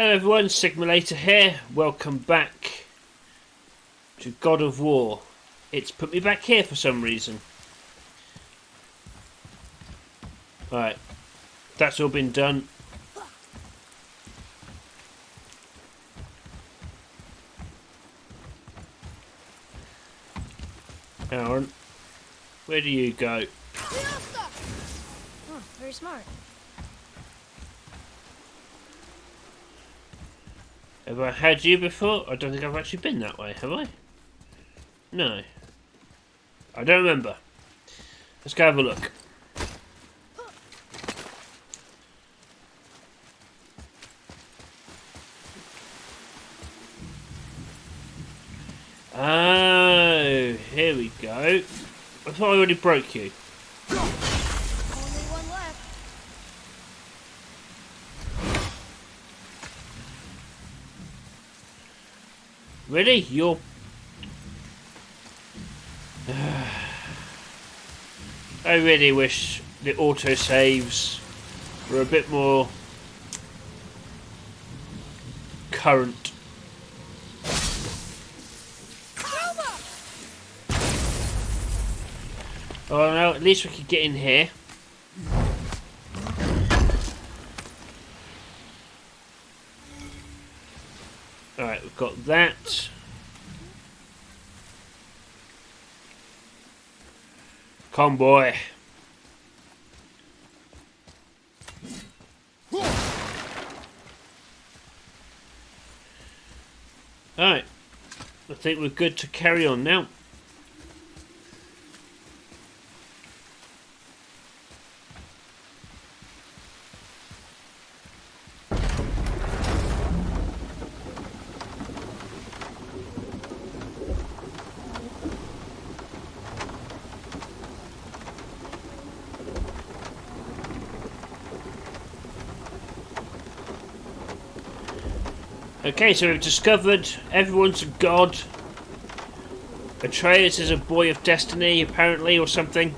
Hello everyone, Sigmulator here. Welcome back to God of War. It's put me back here for some reason. Right, that's all been done. Aaron, where do you go? Oh, very smart. Have I had you before? I don't think I've actually been that way, have I? No. I don't remember. Let's go have a look. Oh, here we go. I thought I already broke you. Only one left. Really? You're... I really wish the autosaves were a bit more current. Oh no, at least we could get in here. Alright, we've got that. Come boy. Alright. I think we're good to carry on now. Okay, so we've discovered everyone's a god. Atreus is a boy of destiny, apparently, or something.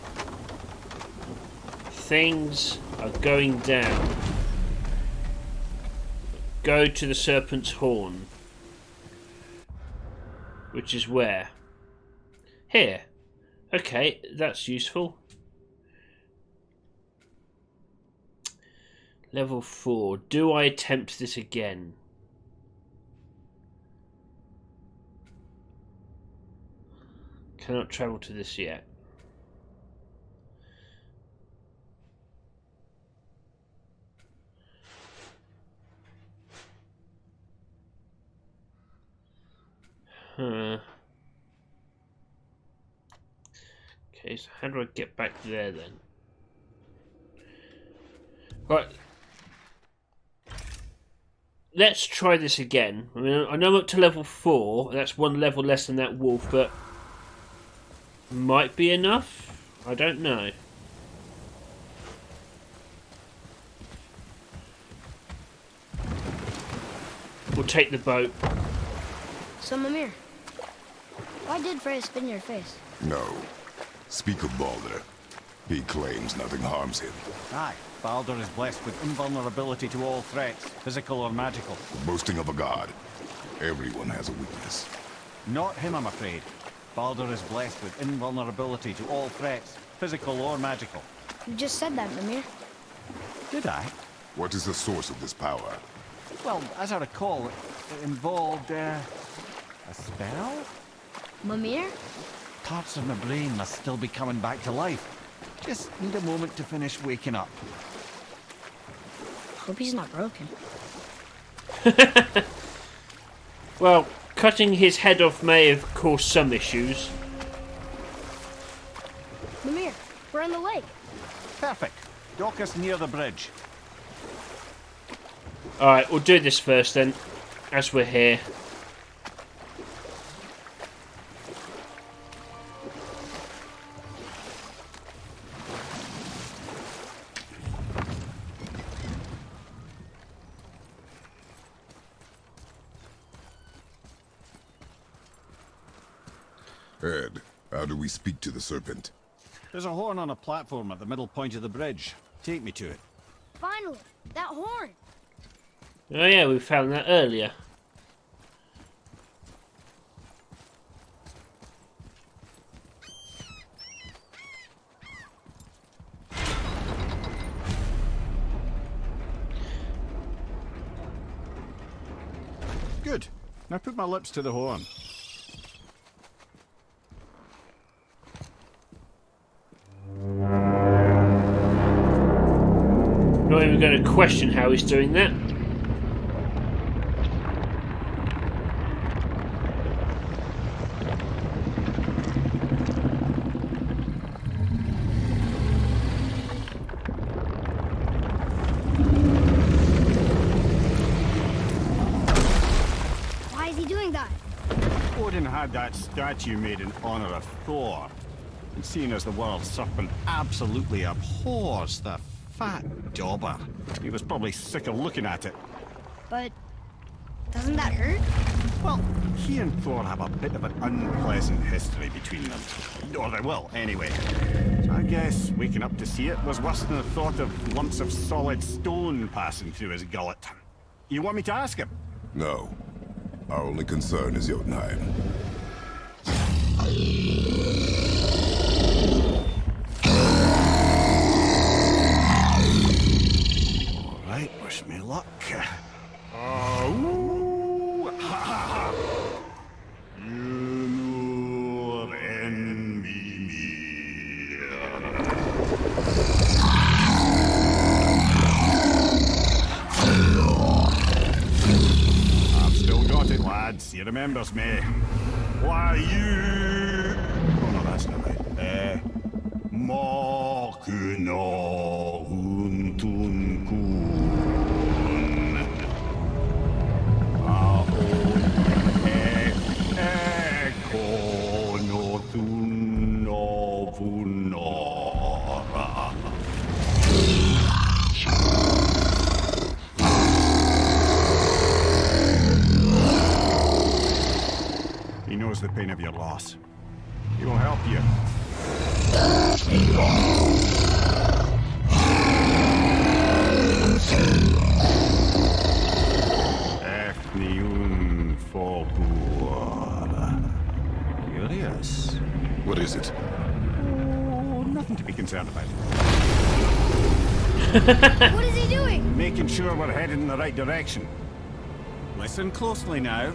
Things are going down. Go to the Serpent's Horn. Which is where? Here. Okay, that's useful. Level 4. Do I attempt this again? Cannot travel to this yet. Huh. Okay, so how do I get back there then? Right. Let's try this again. I mean, I know I'm up to level 4. That's one level less than that wolf, but might be enough? I don't know. We'll take the boat. So, Mimir, why did Freya spin your face? No. Speak of Baldur. He claims nothing harms him. Aye, Baldur is blessed with invulnerability to all threats, physical or magical. Boasting of a god. Everyone has a weakness. Not him, I'm afraid. Baldur is blessed with invulnerability to all threats, physical or magical. You just said that, Mimir. Did I? What is the source of this power? Well, as I recall, it involved, a spell? Mimir? Parts of my brain must still be coming back to life. Just need a moment to finish waking up. Hope he's not broken. Well, cutting his head off may have caused some issues. Mimir, we're on the lake. Perfect. Dock us near the bridge. Alright, we'll do this first then, as we're here. Ed, how do we speak to the Serpent? There's a horn on a platform at the middle point of the bridge. Take me to it. Finally, that horn. Oh yeah, we found that earlier. Good. Now put my lips to the horn. Not even going to question how he's doing that. Why is he doing that? Odin had that statue made in honor of Thor. And seeing as the world serpent absolutely abhors the fat dauber, he was probably sick of looking at it. But doesn't that hurt? Well, he and Thor have a bit of an unpleasant history between them. Or they will, anyway. So I guess waking up to see it was worse than the thought of lumps of solid stone passing through his gullet. You want me to ask him? No. Our only concern is Jotunheim. All right, wish me luck. Ooh, ha, ha, ha. Nur enemy mir. I've still got it, lads. He remembers me. Why you? Oh no, that's not right. Mokuno untun kun. Eko no tun no vunora. He knows the pain of your loss. He will help you. Efniun Fogur. Curious. What is it? Oh, nothing to be concerned about. What is he doing? Making sure we're headed in the right direction. Listen closely now.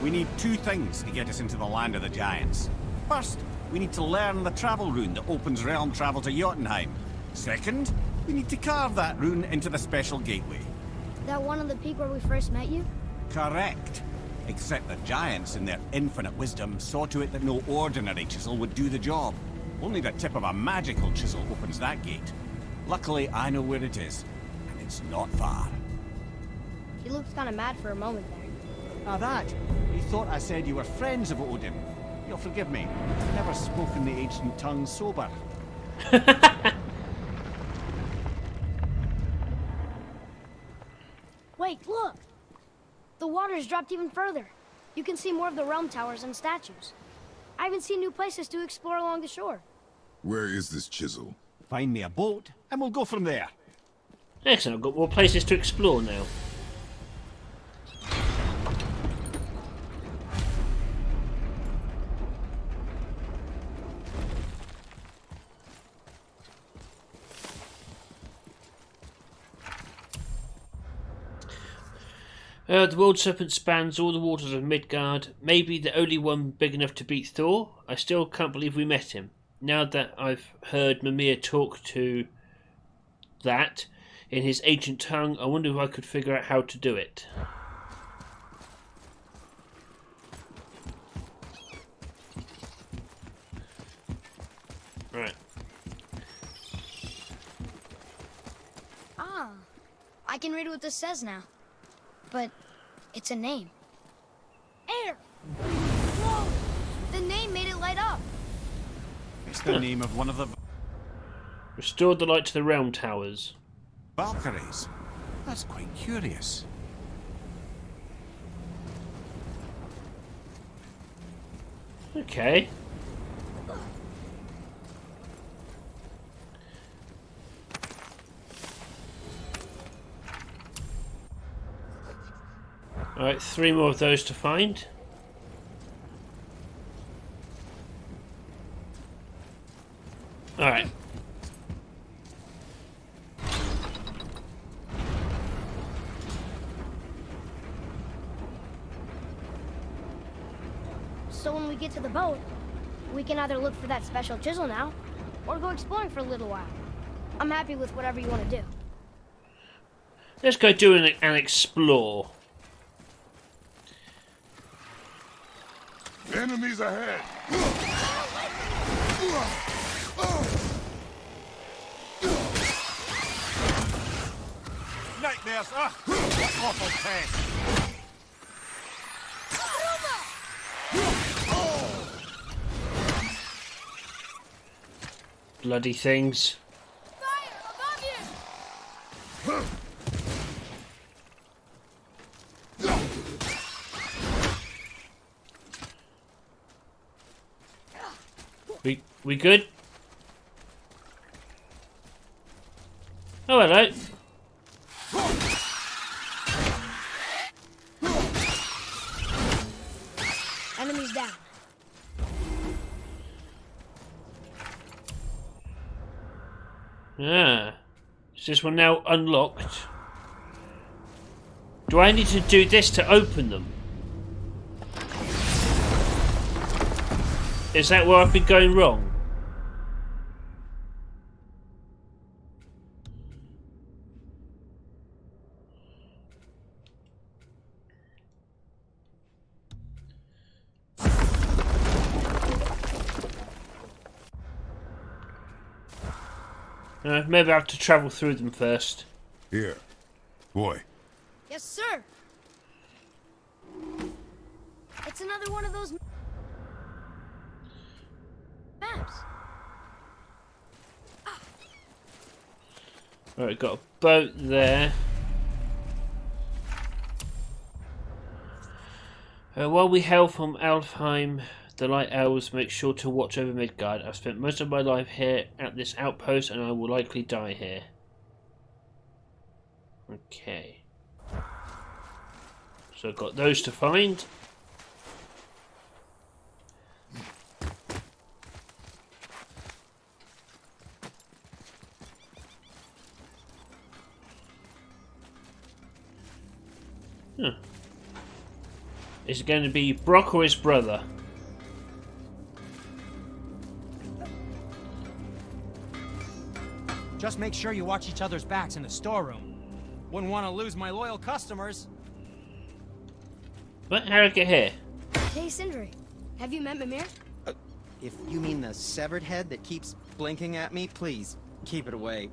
We need two things to get us into the land of the giants. First, we need to learn the travel rune that opens realm travel to Jotunheim. Second, we need to carve that rune into the special gateway. That one on the peak where we first met you? Correct. Except the giants, in their infinite wisdom, saw to it that no ordinary chisel would do the job. Only the tip of a magical chisel opens that gate. Luckily, I know where it is, and it's not far. He looked kind of mad for a moment there. Now that, you thought I said you were friends of Odin. You'll forgive me. I've never spoken the ancient tongue sober. Wait, look! The water's dropped even further. You can see more of the realm towers and statues. I even see new places to explore along the shore. Where is this chisel? Find me a boat, and we'll go from there. Excellent, I've got more places to explore now. The world serpent spans all the waters of Midgard, maybe the only one big enough to beat Thor. I still can't believe we met him. Now that I've heard Mimir talk to that in his ancient tongue, I wonder if I could figure out how to do it. Right. Ah, I can read what this says now. But it's a name. Air! Whoa! The name made it light up. It's the name of one of the Restored the light to the realm towers. Valkyries. That's quite curious. Okay. Alright, 3 more of those to find. Alright. So when we get to the boat, we can either look for that special chisel now, or go exploring for a little while. I'm happy with whatever you want to do. Let's go do an explore. Enemies ahead! Nightmares! Ah! What awful test! Bloody things. Fire above you! We good? Oh, hello. Enemies down. Ah. Is this one now unlocked? Do I need to do this to open them? Is that where I've been going wrong? Maybe I have to travel through them first. Here. Boy. Yes, sir. It's another one of those maps. Alright, got a boat there. While we hail from Alfheim, the Light Elves make sure to watch over Midgard. I've spent most of my life here at this outpost and I will likely die here. Okay. So I've got those to find. Huh. Is it going to be Brock or his brother? Just make sure you watch each other's backs in the storeroom. Wouldn't want to lose my loyal customers. What? How did I get here? Hey, Sindri. Have you met Mimir? If you mean the severed head that keeps blinking at me, please, keep it away.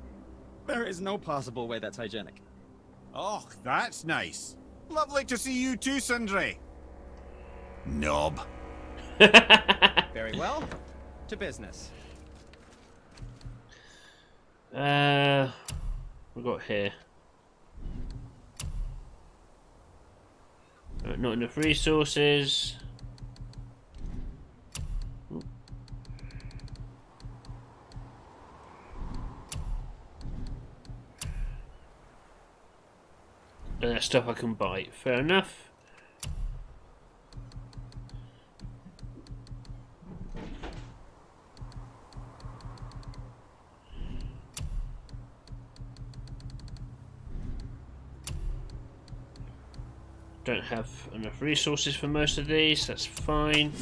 There is no possible way that's hygienic. Oh, that's nice. Lovely to see you too, Sindri. Knob. Very well. To business. We got here. Not enough resources. And that stuff I can buy. Fair enough. Don't have enough resources for most of these, that's fine.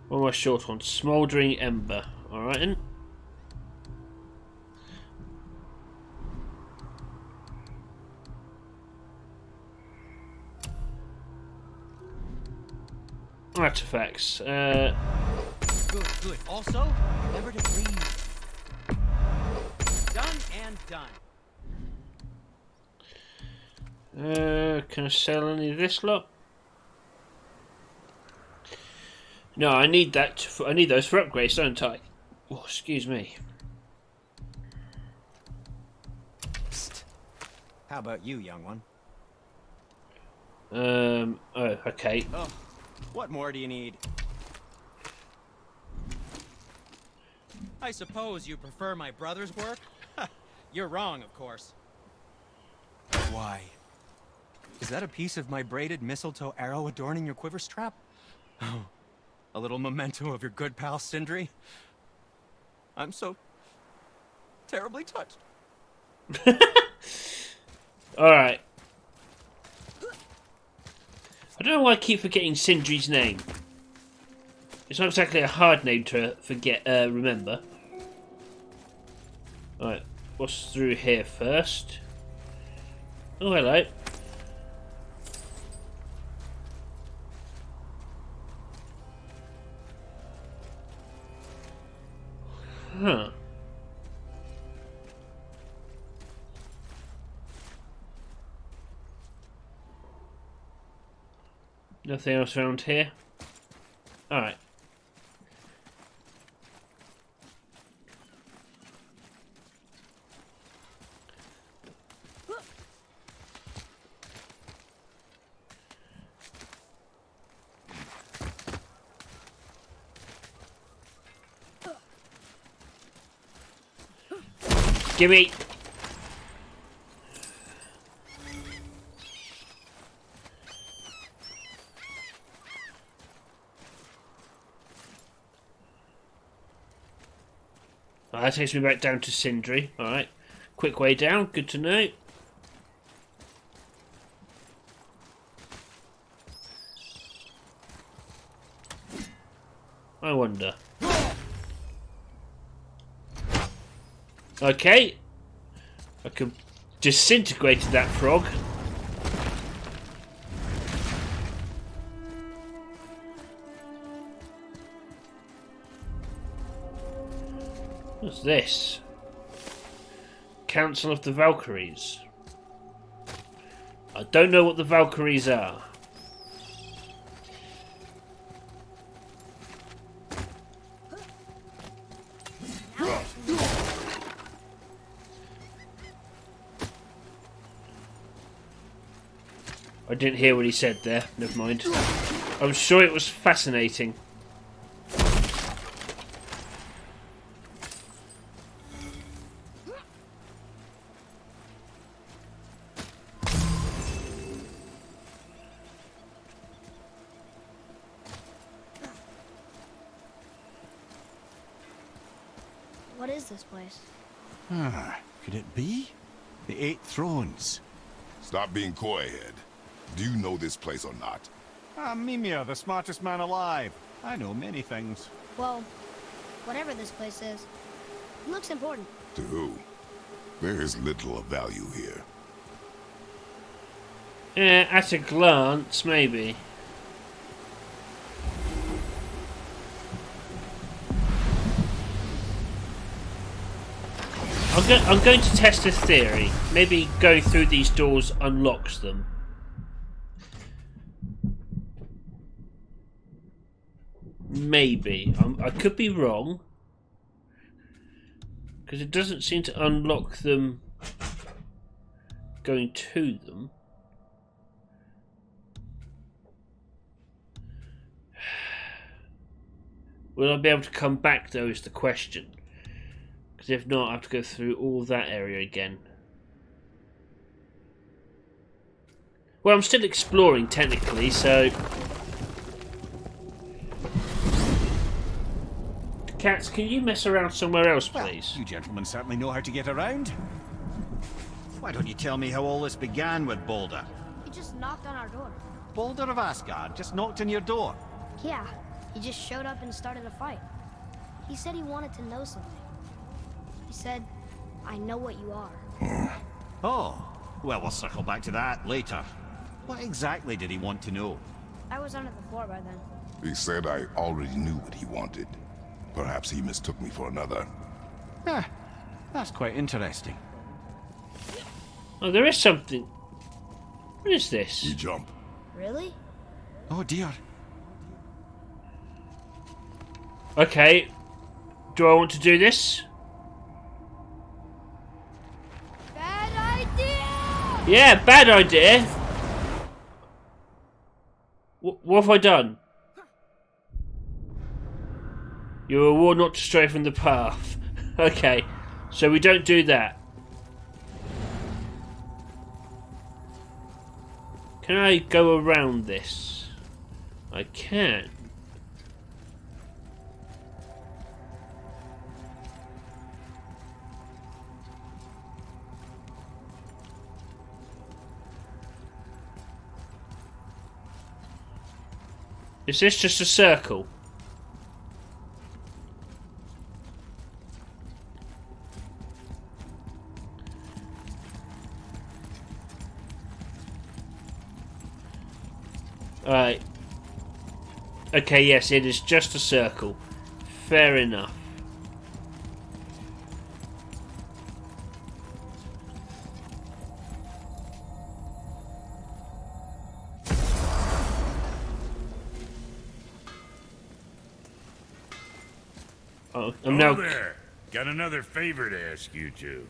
What am I short on? Smouldering Ember. Alright then. Artifacts. Good, good. Also, remember to breathe. Done and done. Can I sell any of this lot? No, I need that. I need those for upgrades, don't I? Oh, excuse me. Psst. How about you, young one? Oh, okay. Oh, what more do you need? I suppose you prefer my brother's work? You're wrong, of course. Why? Is that a piece of my braided mistletoe arrow adorning your quiver strap? Oh, a little memento of your good pal Sindri? I'm so terribly touched. Alright. I don't know why I keep forgetting Sindri's name. It's not exactly a hard name to remember. Alright, what's through here first? Oh, hello. Huh. Nothing else around here? Alright. Gimme! That takes me back down to Sindri. Alright. Quick way down, good to know. I wonder. Okay. I could disintegrate that frog. What's this? Council of the Valkyries. I don't know what the Valkyries are. I didn't hear what he said there. Never mind. I'm sure it was fascinating. What is this place? Could it be? The Eight Thrones. Stop being coy-head. Do you know this place or not? Mimir, the smartest man alive. I know many things. Well, whatever this place is, it looks important. To who? There is little of value here. At a glance, maybe. I'm going to test a theory. Maybe going through these doors unlocks them. Maybe. I could be wrong. Because it doesn't seem to unlock them going to them. Will I be able to come back though is the question. Because if not, I have to go through all that area again. Well, I'm still exploring technically, so... Cats, can you mess around somewhere else, please? Well, you gentlemen certainly know how to get around. Why don't you tell me how all this began with Balder? He just knocked on our door. Balder of Asgard just knocked on your door. Yeah, he just showed up and started a fight. He said he wanted to know something. He said, I know what you are. Oh, well, we'll circle back to that later. What exactly did he want to know? I was under the floor by then. He said I already knew what he wanted. Perhaps he mistook me for another. That's quite interesting. Oh, there is something. What is this? You jump. Really? Oh dear. Okay. Do I want to do this? Bad idea! Yeah, bad idea. What have I done? You were warned not to stray from the path. Okay, so we don't do that. Can I go around this? I can. Is this just a circle? Alright. Okay, yes, it is just a circle. Fair enough. Oh, I'm now... there. Got another favor to ask you two.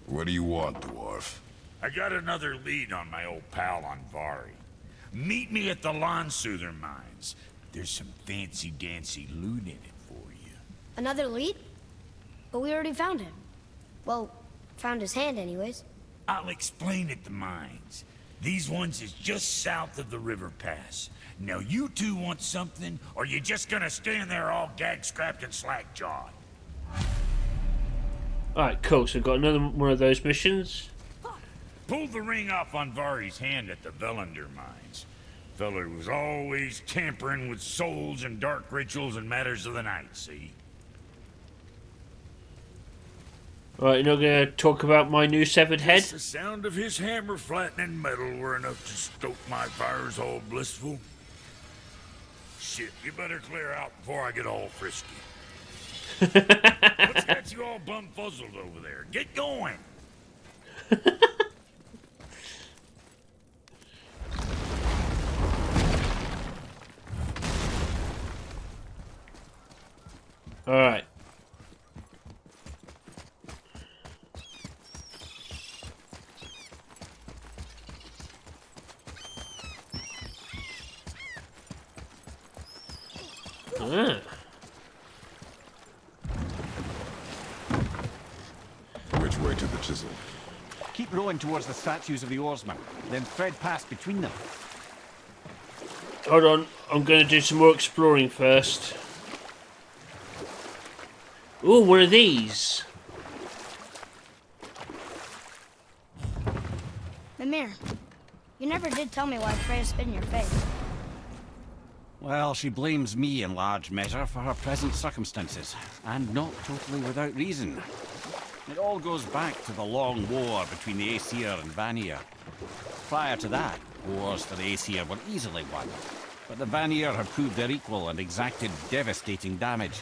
What do you want, dwarf? I got another lead on my old pal on Vari. Meet me at the Lawn Soother Mines. There's some fancy-dancy loot in it for you. Another lead? But we already found him. Well, found his hand anyways. I'll explain at the mines. These ones is just south of the river pass. Now you two want something, or you just gonna stand there all gag-scrapped and slack-jawed? Alright, cool. So I've got another one of those missions. Pulled the ring off on Vari's hand at the Velander mines. Feller was always tampering with souls and dark rituals and matters of the night, see? Alright, you're not going to talk about my new severed head? The sound of his hammer flattening metal were enough to stoke my fires all blissful. Shit, you better clear out before I get all frisky. What's got you all bum-fuzzled over there? Get going! Alright. Ah. Which way to the chisel? Keep rowing towards the statues of the oarsmen, then thread past between them. Hold on, I'm going to do some more exploring first. Ooh, one of these. Mimir, you never did tell me why Freya spit in your face. Well, she blames me in large measure for her present circumstances, and not totally without reason. It all goes back to the long war between the Aesir and Vanir. Prior to that, wars for the Aesir were easily won, but the Vanir had proved their equal and exacted devastating damage.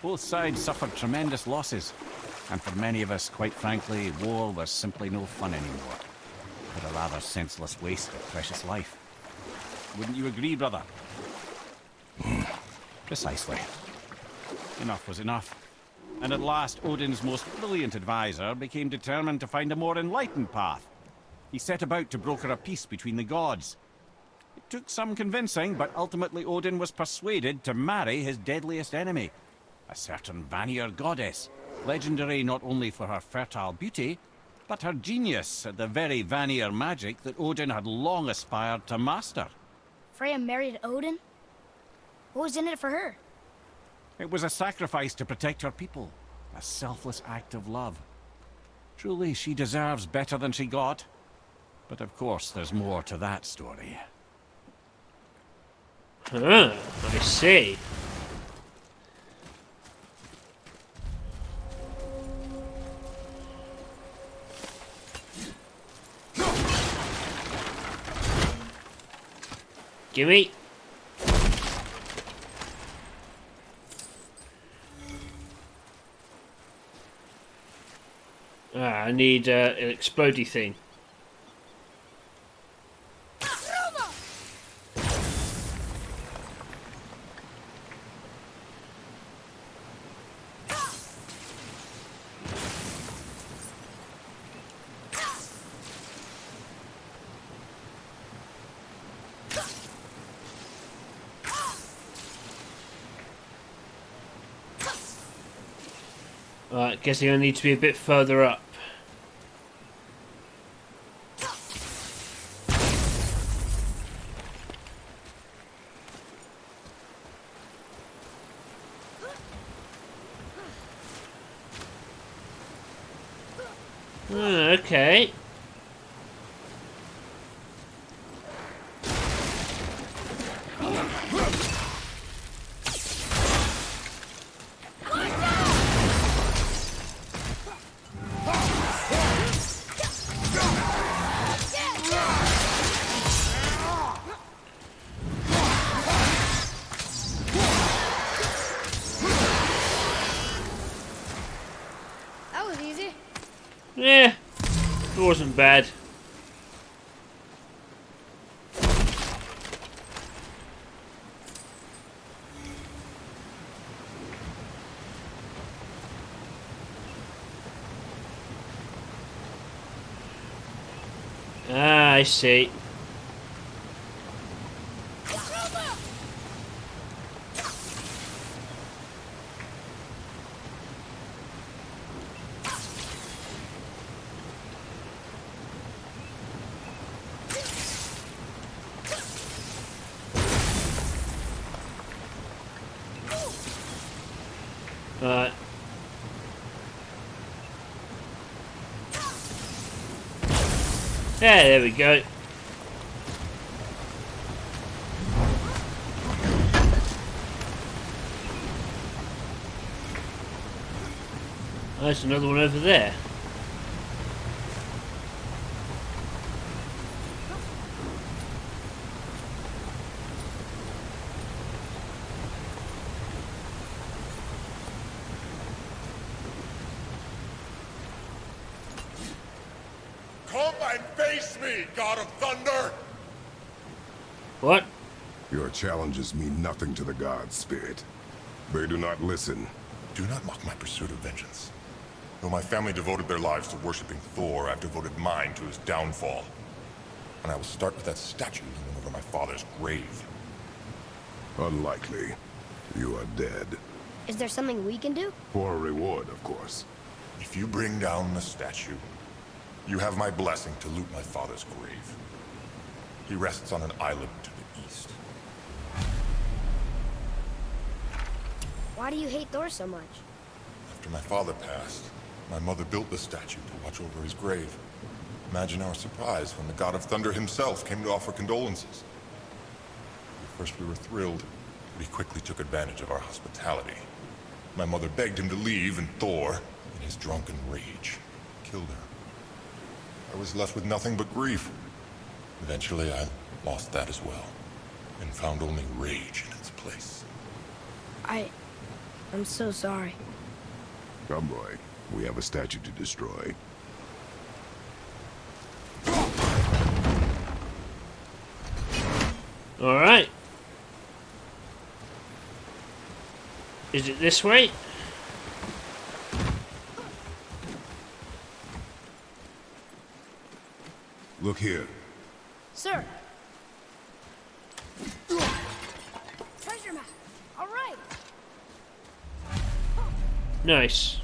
Both sides suffered tremendous losses, and for many of us, quite frankly, war was simply no fun anymore, but a rather senseless waste of precious life. Wouldn't you agree, brother? Precisely. Enough was enough. And at last, Odin's most brilliant advisor became determined to find a more enlightened path. He set about to broker a peace between the gods. It took some convincing, but ultimately Odin was persuaded to marry his deadliest enemy, a certain Vanir goddess, legendary not only for her fertile beauty, but her genius at the very Vanir magic that Odin had long aspired to master. Freya married Odin? What was in it for her? It was a sacrifice to protect her people, a selfless act of love. Truly, she deserves better than she got. But of course, there's more to that story. Ah, I see. Gimme. I need an explodey thing. Alright, guessing I need to be a bit further up. Okay. That was easy. Yeah, it wasn't bad. Ah, I see. Alright. Yeah, there we go. There's another one over there. Come and face me, God of Thunder! What? Your challenges mean nothing to the gods, Spirit. They do not listen. Do not mock my pursuit of vengeance. Though my family devoted their lives to worshipping Thor, I've devoted mine to his downfall. And I will start with that statue looming over my father's grave. Unlikely. You are dead. Is there something we can do? For a reward, of course. If you bring down the statue, you have my blessing to loot my father's grave. He rests on an island to the east. Why do you hate Thor so much? After my father passed, my mother built the statue to watch over his grave. Imagine our surprise when the God of Thunder himself came to offer condolences. At first we were thrilled, but he quickly took advantage of our hospitality. My mother begged him to leave, and Thor, in his drunken rage, killed her. I was left with nothing but grief. Eventually I lost that as well, and found only rage in its place. I'm so sorry. Come, Roy. We have a statue to destroy. Alright. Is it this way? Look here. Sir! Treasure map! Alright! Nice.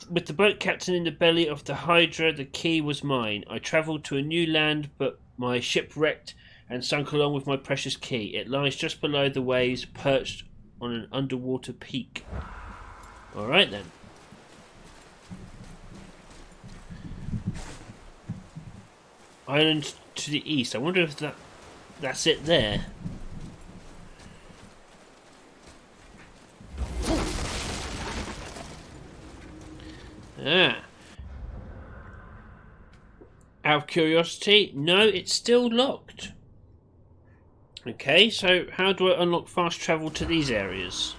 With the boat captain in the belly of the Hydra, the key was mine. I travelled to a new land, but my ship wrecked and sunk along with my precious key. It lies just below the waves, perched on an underwater peak. Alright then. Island to the east. I wonder if that's it there. Ah. Out of curiosity, no, it's still locked. Okay, so how do I unlock fast travel to these areas?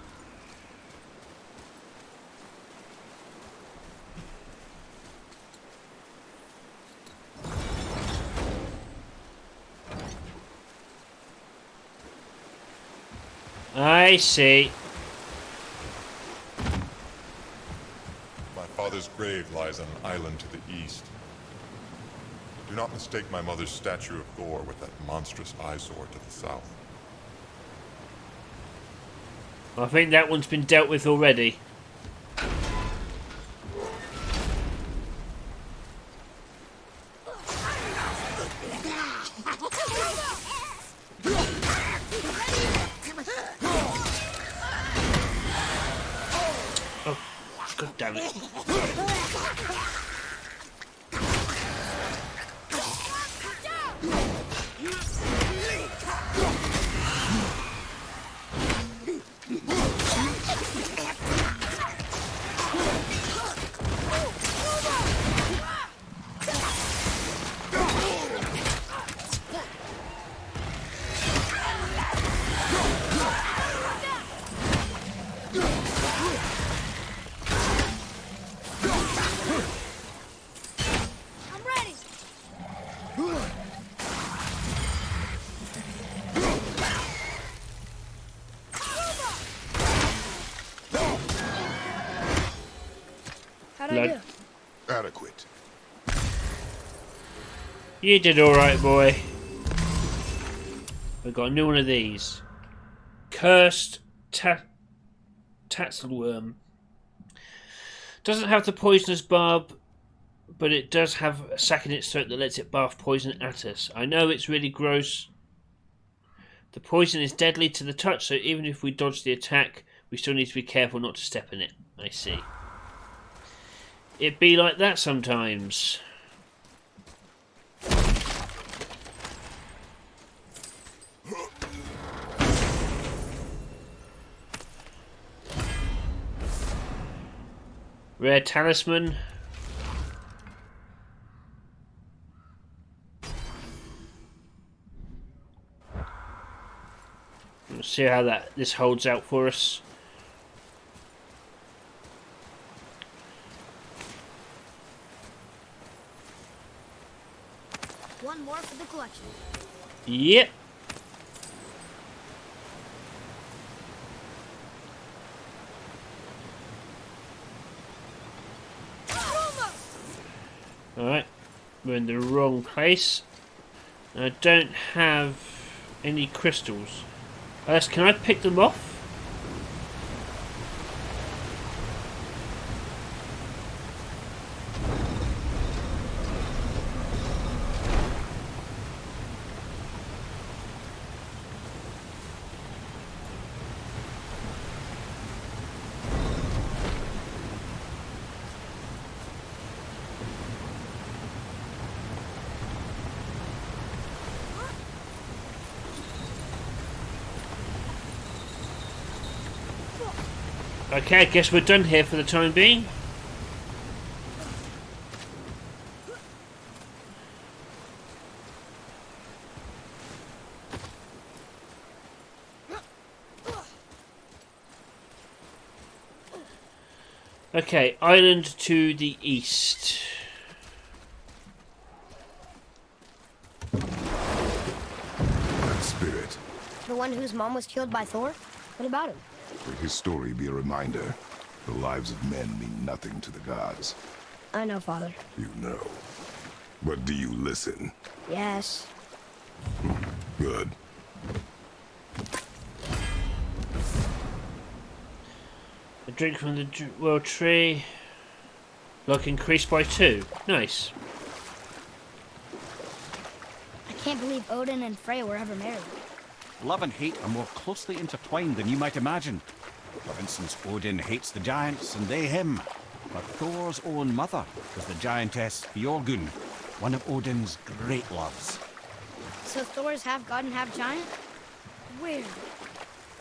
I see. My father's grave lies on an island to the east. Do not mistake my mother's statue of Thor with that monstrous eyesore to the south. I think that one's been dealt with already. Oh, god damn it. How'd I do? Adequate. You did alright, boy. We've got a new one of these. Cursed Tatzelworm. Doesn't have the poisonous barb, but it does have a sac in its throat that lets it bath poison at us. I know it's really gross. The poison is deadly to the touch, so even if we dodge the attack, we still need to be careful not to step in it. I see. It be like that sometimes. Rare talisman. Let's see how this holds out for us. One more for the collection. Yep. Alright, we're in the wrong place. I don't have any crystals. Alice, can I pick them off? Okay, I guess we're done here for the time being. Okay, island to the east. That spirit. The one whose mom was killed by Thor? What about him? Let his story be a reminder. The lives of men mean nothing to the gods. I know, Father. You know. But do you listen? Yes. Good. A drink from the world tree. Luck increased by 2. Nice. I can't believe Odin and Freya were ever married. Love and hate are more closely intertwined than you might imagine. For instance, Odin hates the giants and they him. But Thor's own mother was the giantess Fjorgun, one of Odin's great loves. So Thor's half god and half giant? Weird.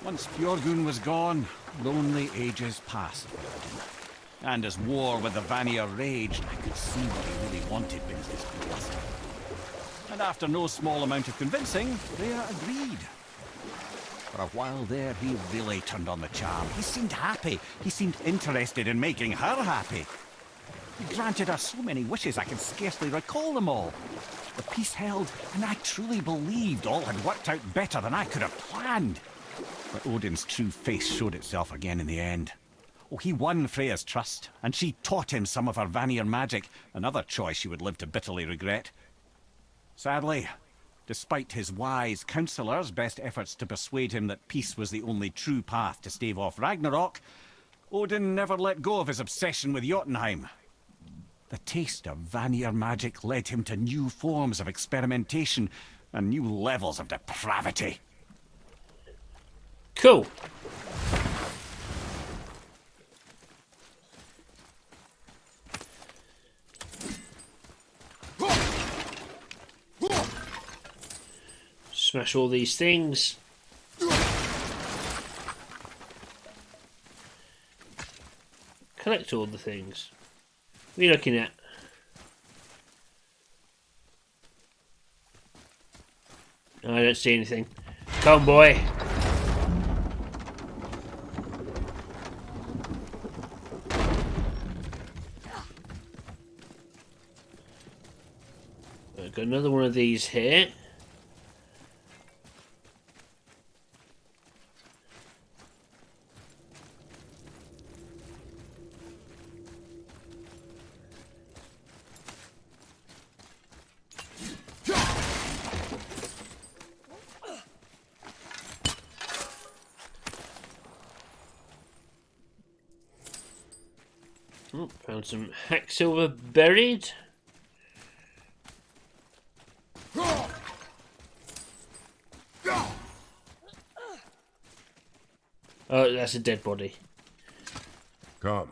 Once Fjorgun was gone, lonely ages passed for Odin. And as war with the Vanir raged, I could see what he really wanted with his blessing. And after no small amount of convincing, Freya agreed. For a while there, he really turned on the charm. He seemed happy. He seemed interested in making her happy. He granted her so many wishes I can scarcely recall them all. The peace held, and I truly believed all had worked out better than I could have planned. But Odin's true face showed itself again in the end. Oh, he won Freya's trust, and she taught him some of her Vanir magic, another choice she would live to bitterly regret. Sadly, despite his wise counselors' best efforts to persuade him that peace was the only true path to stave off Ragnarok, Odin never let go of his obsession with Jotunheim. The taste of Vanir magic led him to new forms of experimentation and new levels of depravity. Cool. Smash all these things. Collect all the things. What are you looking at? I don't see anything. Come on, boy. I've got another one of these here. Oh, found some hack silver buried. Oh, that's a dead body. Come.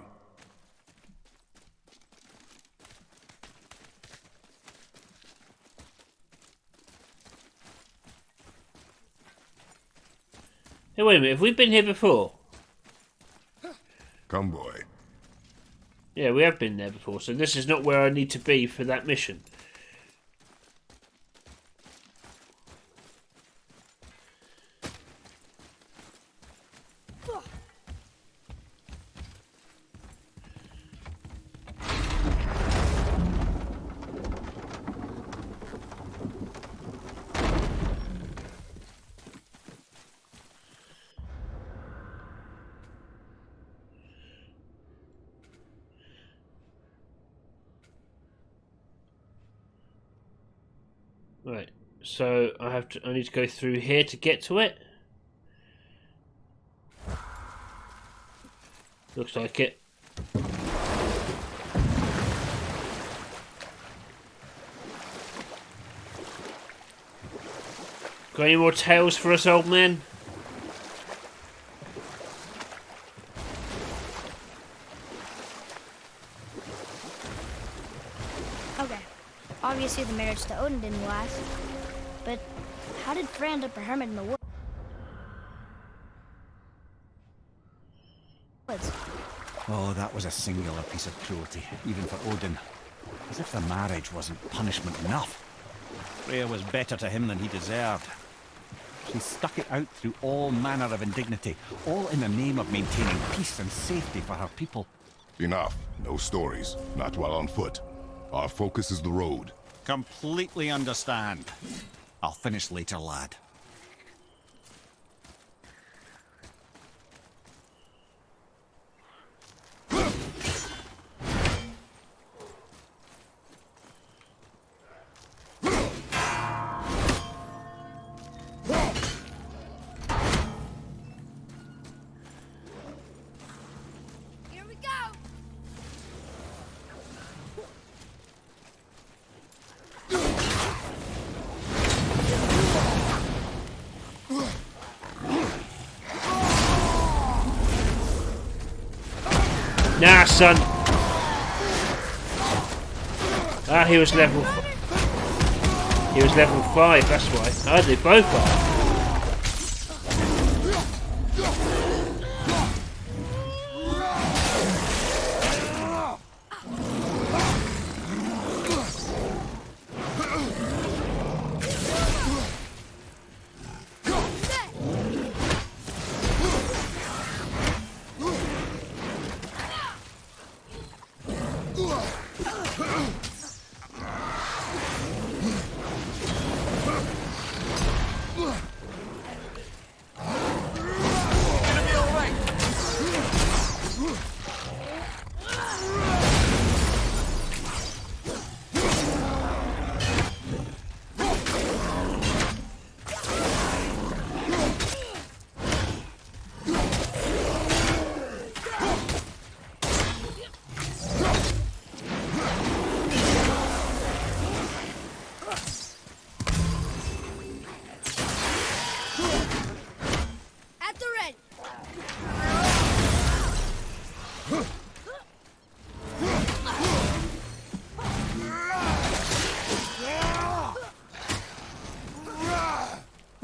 Hey, wait a minute. Have we been here before? Come, boy. Yeah, we have been there before, so this is not where I need to be for that mission. Right, so I need to go through here to get to it. Looks like it. Got any more tales for us, old man? Okay. Obviously the marriage to Odin didn't last. But how did Frey end up a hermit in the woods? Oh, that was a singular piece of cruelty, even for Odin. As if the marriage wasn't punishment enough. Freya was better to him than he deserved. She stuck it out through all manner of indignity, all in the name of maintaining peace and safety for her people. Enough. No stories. Not while on foot. Our focus is the road. Completely understand. I'll finish later, lad. Here we go! Nah, son. Ah, he was level 5, that's why. Oh, they both are. At the ready!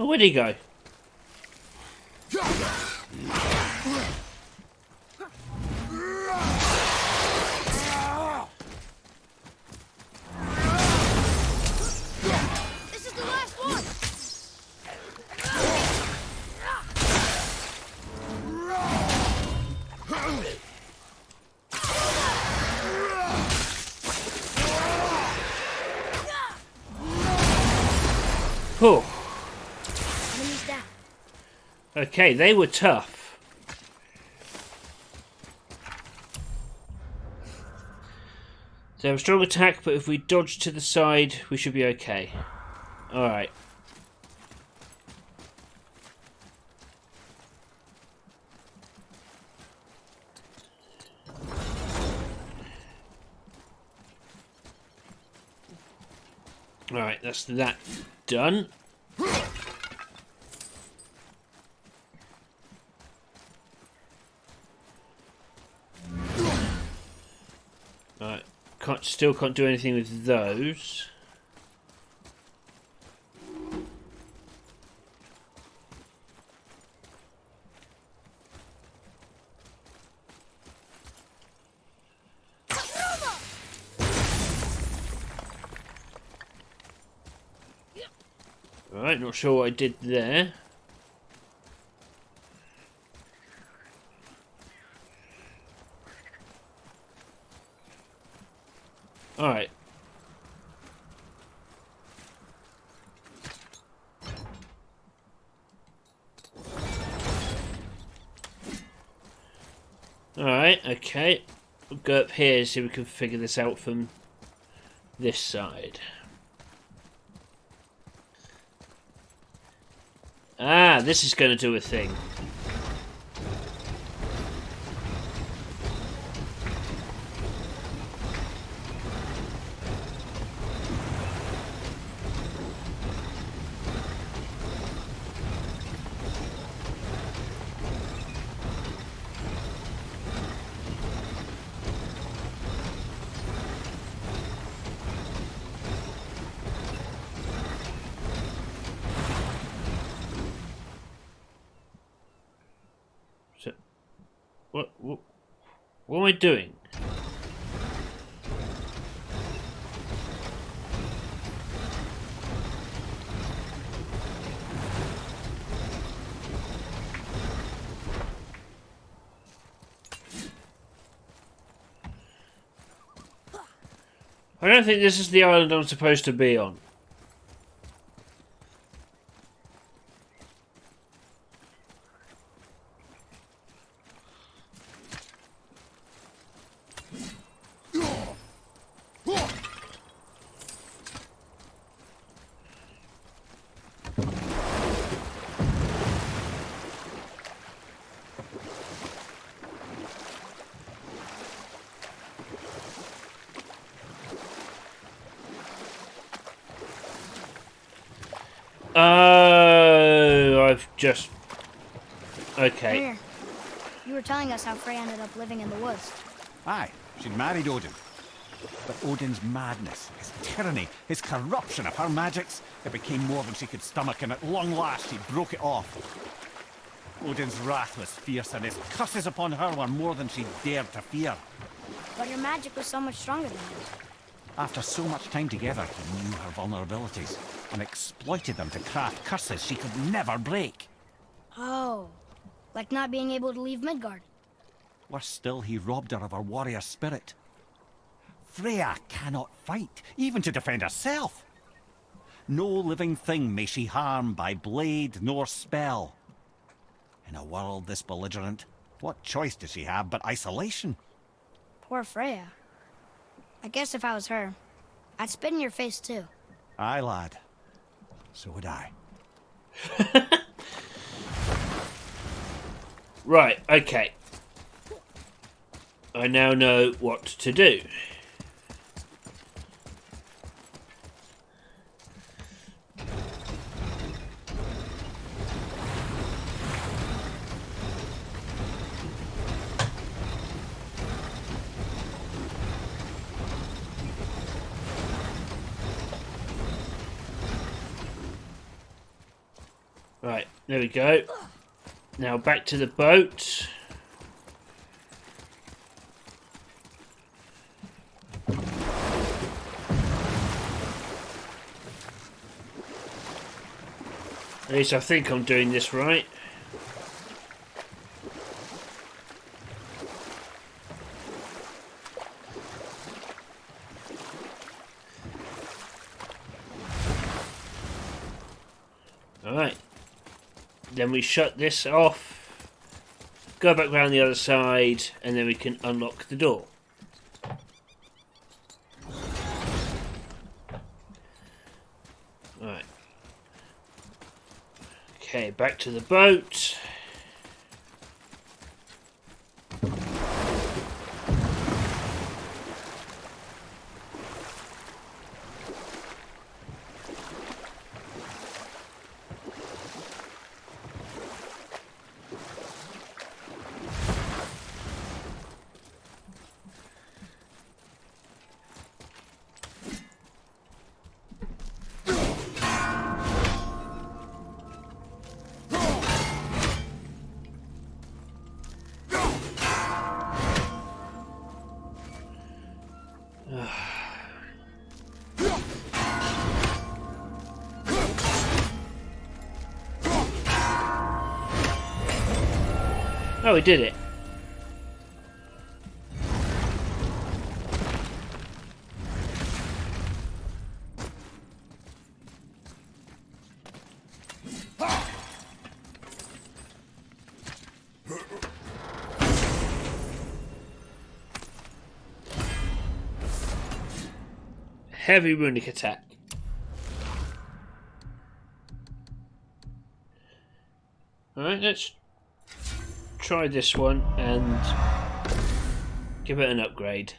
where'd he go? This is the last one. Oh, Enemies down. okay, they were tough. They have a strong attack, but if we dodge to the side, we should be okay. Alright. Alright, that's that done. Alright, still can't do anything with those. Alright, not sure what I did there. Alright. Alright, okay. We'll go up here and see if we can figure this out from this side. Ah, this is going to do a thing. What am I doing? I don't think this is the island I'm supposed to be on. Oh, I've just... Okay. Here. You were telling us how Freya ended up living in the woods. Aye, she'd married Odin. But Odin's madness, his tyranny, his corruption of her magics, it became more than she could stomach, and at long last he broke it off. Odin's wrath was fierce, and his curses upon her were more than she dared to fear. But her magic was so much stronger than his. After so much time together, he knew her vulnerabilities and exploited them to craft curses she could never break. Oh, like not being able to leave Midgard. Worse still, he robbed her of her warrior spirit. Freya cannot fight, even to defend herself. No living thing may she harm by blade nor spell. In a world this belligerent, what choice does she have but isolation? Poor Freya. I guess if I was her, I'd spit in your face too. Aye, lad. So would I. Right, okay. I now know what to do. Right, there we go. Now back to the boat. At least I think I'm doing this right. Alright. Then we shut this off, go back round the other side, and then we can unlock the door. Alright. Okay, back to the boat. Oh, we did it. Heavy runic attack. Alright, let's try this one and give it an upgrade.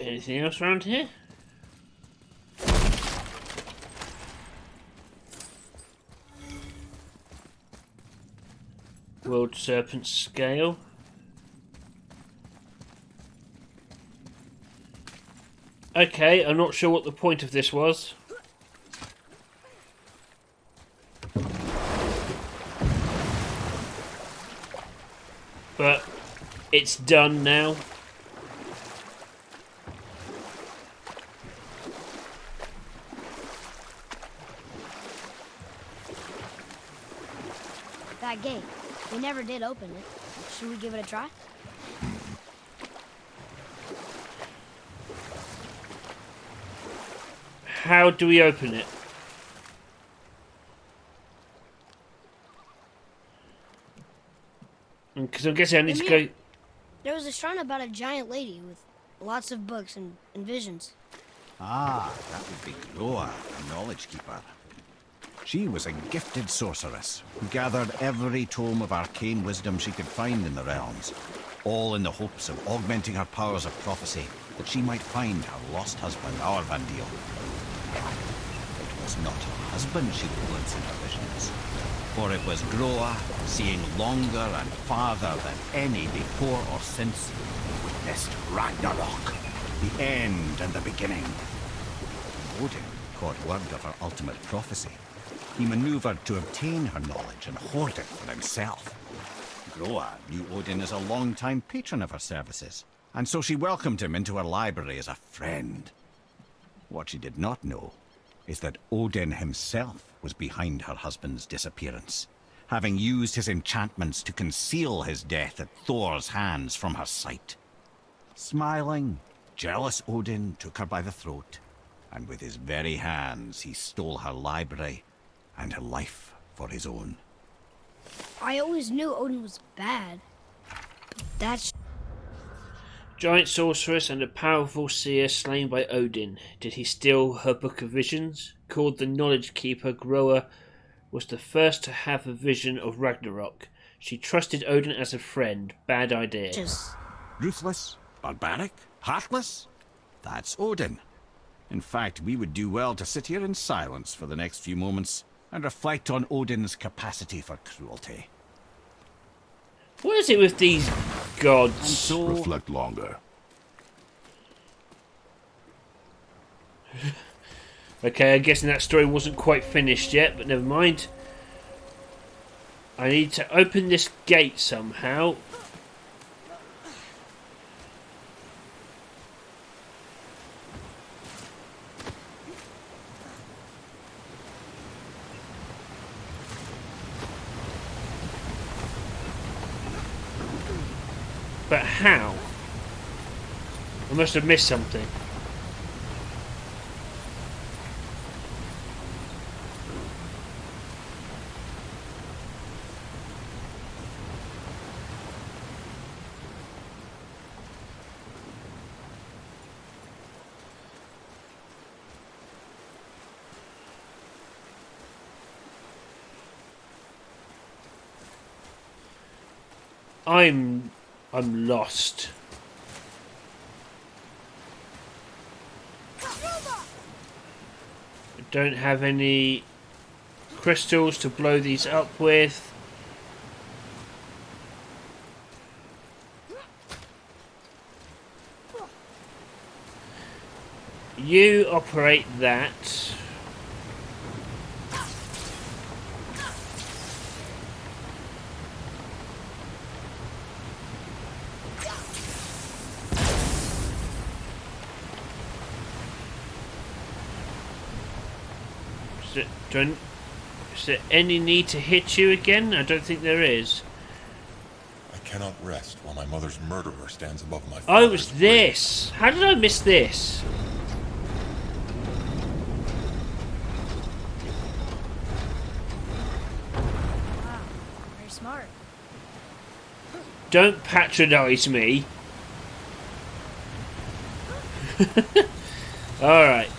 Anything else around here? World Serpent scale. Okay, I'm not sure what the point of this was. But it's done now. That gate. We never did open it. Should we give it a try? How do we open it? Because I'm guessing I need to go... There was a shrine about a giant lady with lots of books and visions. Ah, that would be Groa, the Knowledge Keeper. She was a gifted sorceress who gathered every tome of arcane wisdom she could find in the realms, all in the hopes of augmenting her powers of prophecy, that she might find her lost husband, Arvandil. It was not her husband she would glimpse in her visions, for it was Groa, seeing longer and farther than any before or since, who witnessed Ragnarok, the end and the beginning. Odin caught word of her ultimate prophecy. He maneuvered to obtain her knowledge and hoard it for himself. Groa knew Odin as a long-time patron of her services, and so she welcomed him into her library as a friend. What she did not know is that Odin himself was behind her husband's disappearance, having used his enchantments to conceal his death at Thor's hands from her sight. Smiling, jealous Odin took her by the throat, and with his very hands he stole her library and her life for his own. I always knew Odin was bad. But that's... Giant sorceress and a powerful seer slain by Odin. Did he steal her book of visions? Called the Knowledge Keeper, Groa was the first to have a vision of Ragnarok. She trusted Odin as a friend. Bad idea. just... Ruthless, barbaric, heartless? That's Odin. In fact, we would do well to sit here in silence for the next few moments and reflect on Odin's capacity for cruelty. What is it with these gods? And so, Reflect longer. Okay, I'm guessing that story wasn't quite finished yet, but never mind. I need to open this gate somehow. But how? I must have missed something. I'm lost. I don't have any crystals to blow these up with. You operate that. Is there any need to hit you again? I don't think there is. I cannot rest while my mother's murderer stands above my Oh, it father's was grave. this. How did I miss this? Wow, very smart. Don't patronise me. Alright.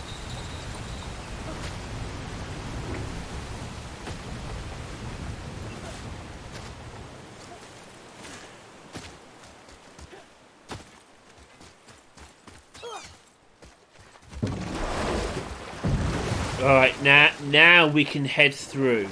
Alright, now we can head through.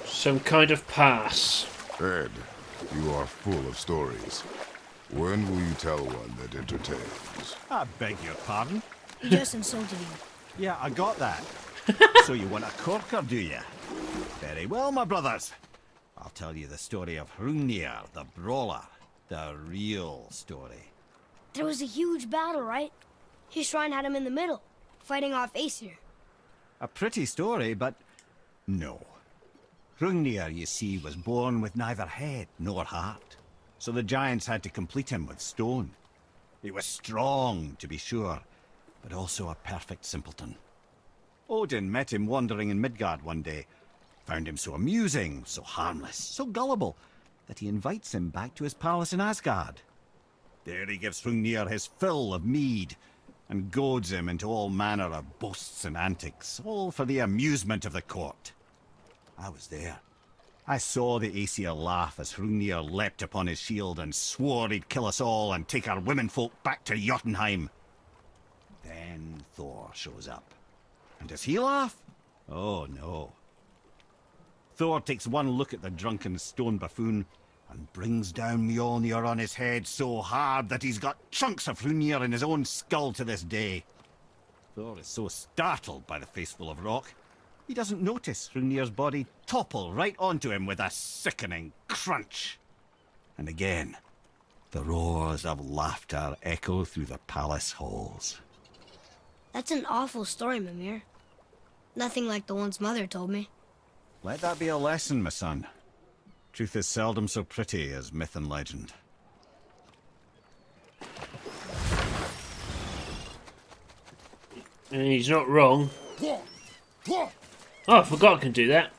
Some kind of pass. Ed, you are full of stories. When will you tell one that entertains? I beg your pardon? He just insulted you. Yeah, I got that. So you want a corker, do you? Very well, my brothers. I'll tell you the story of Hrungnir, the brawler. The real story. There was a huge battle, right? His shrine had him in the middle, fighting off Aesir. A pretty story, but no. Hrungnir, you see, was born with neither head nor heart. So the giants had to complete him with stone. He was strong, to be sure, but also a perfect simpleton. Odin met him wandering in Midgard one day, found him so amusing, so harmless, so gullible, that he invites him back to his palace in Asgard. There he gives Hrungnir his fill of mead, and goads him into all manner of boasts and antics, all for the amusement of the court. I was there. I saw the Aesir laugh as Hrungnir leapt upon his shield and swore he'd kill us all and take our womenfolk back to Jotunheim. Then Thor shows up. And does he laugh? Oh, no. Thor takes one look at the drunken stone buffoon and brings down Mjolnir on his head so hard that he's got chunks of Hrungnir in his own skull to this day. Thor is so startled by the face full of rock, he doesn't notice Hrungnir's body topple right onto him with a sickening crunch. And again, the roars of laughter echo through the palace halls. That's an awful story, Mimir. Nothing like the ones Mother told me. Let that be a lesson, my son. Truth is seldom so pretty as myth and legend. And he's not wrong. Oh, I forgot I can do that.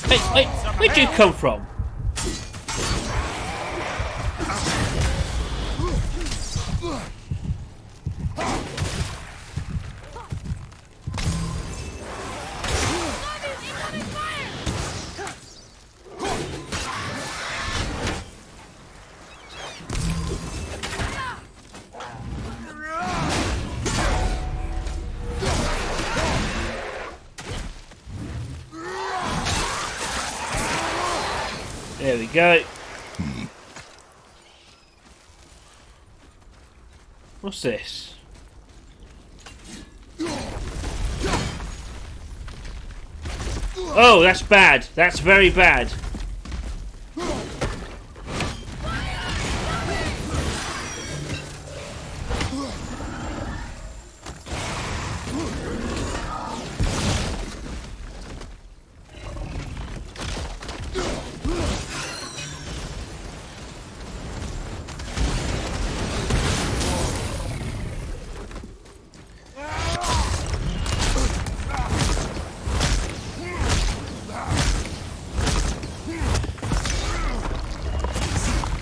Hey, where'd you come from? There we go. What's this? Oh, that's bad. That's very bad.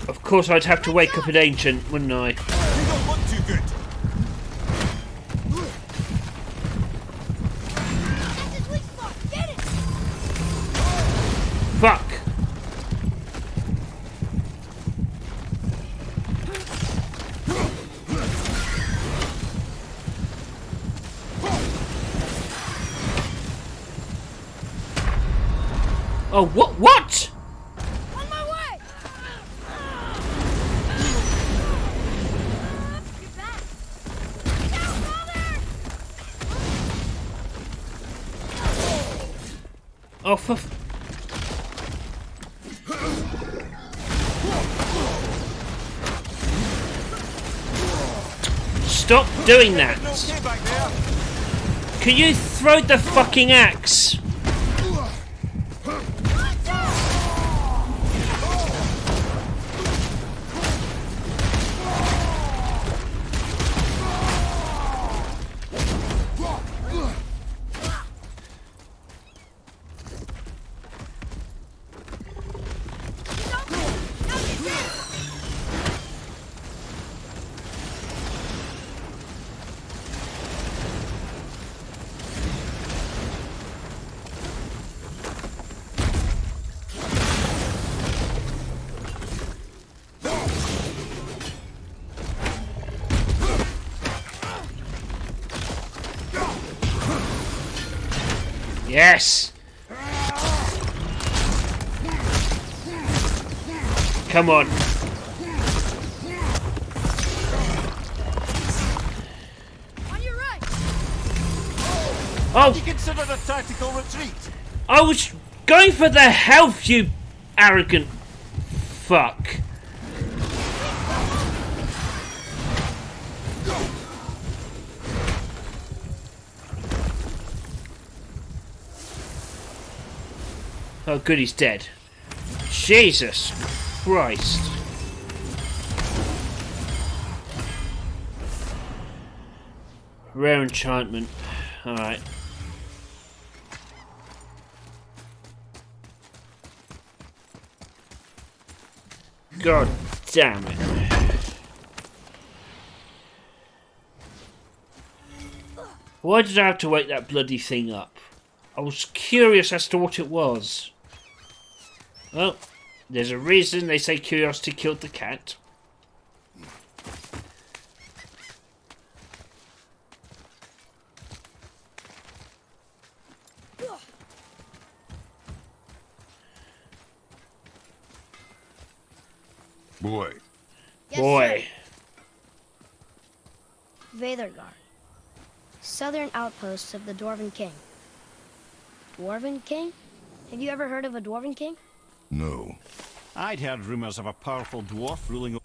Of course, I'd have to wake up an ancient, wouldn't I? You don't look too good. That's his weak spot. Get it! Fuck! Oh, what? On my way! Get back! Down, father! Oh, for... Stop doing that! Okay back there. Can you throw the fucking axe? Yes! Come on. On your right! Oh, You consider a tactical retreat. I was going for the health, you arrogant fuck. Oh, good, he's dead. Jesus Christ. Rare enchantment. Alright. God damn it. Why did I have to wake that bloody thing up? I was curious as to what it was. Well, there's a reason they say curiosity killed the cat. Boy, Yes, Boy. sir. Veithergar. Southern outposts of the Dwarven King. Dwarven King? Have you ever heard of a Dwarven King? no. I'd heard rumours of a powerful dwarf ruling.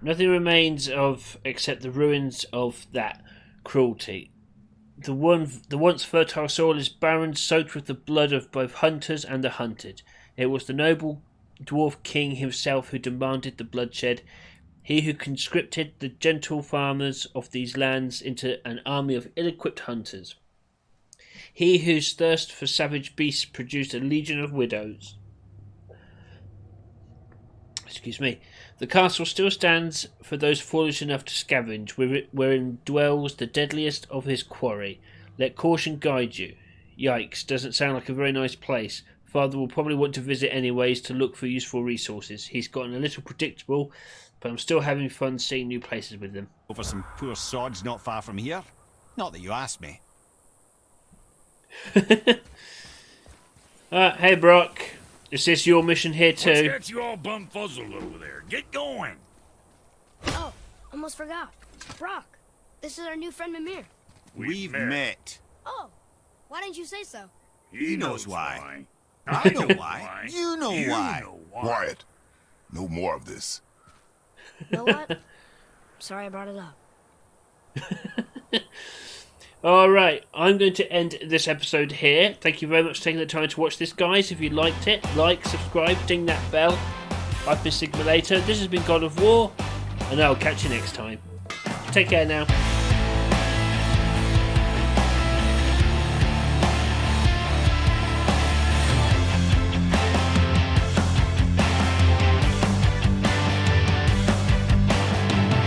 Nothing remains of except the ruins of that cruelty. The once fertile soil is barren, soaked with the blood of both hunters and the hunted. It was the noble dwarf king himself who demanded the bloodshed, he who conscripted the gentle farmers of these lands into an army of ill-equipped hunters. He whose thirst for savage beasts produced a legion of widows. Excuse me. The castle still stands for those foolish enough to scavenge, wherein dwells the deadliest of his quarry. Let caution guide you. Yikes, doesn't sound like a very nice place. Father will probably want to visit anyways to look for useful resources. He's gotten a little predictable, but I'm still having fun seeing new places with him. Over some poor sods not far from here. Not that you asked me. Hey Brock, is this your mission here too? What's got you all bumfuzzled over there? Get going. Oh, almost forgot. Brock, this is our new friend Mimir. We've met. Oh, why didn't you say so? He knows why. I know why. You know why. Quiet. No more of this. You know what? Sorry I brought it up. Alright, I'm going to end this episode here. Thank you very much for taking the time to watch this, guys. If you liked it, like, subscribe, ding that bell. I've been Sigma Later. This has been God of War, and I'll catch you next time. Take care now.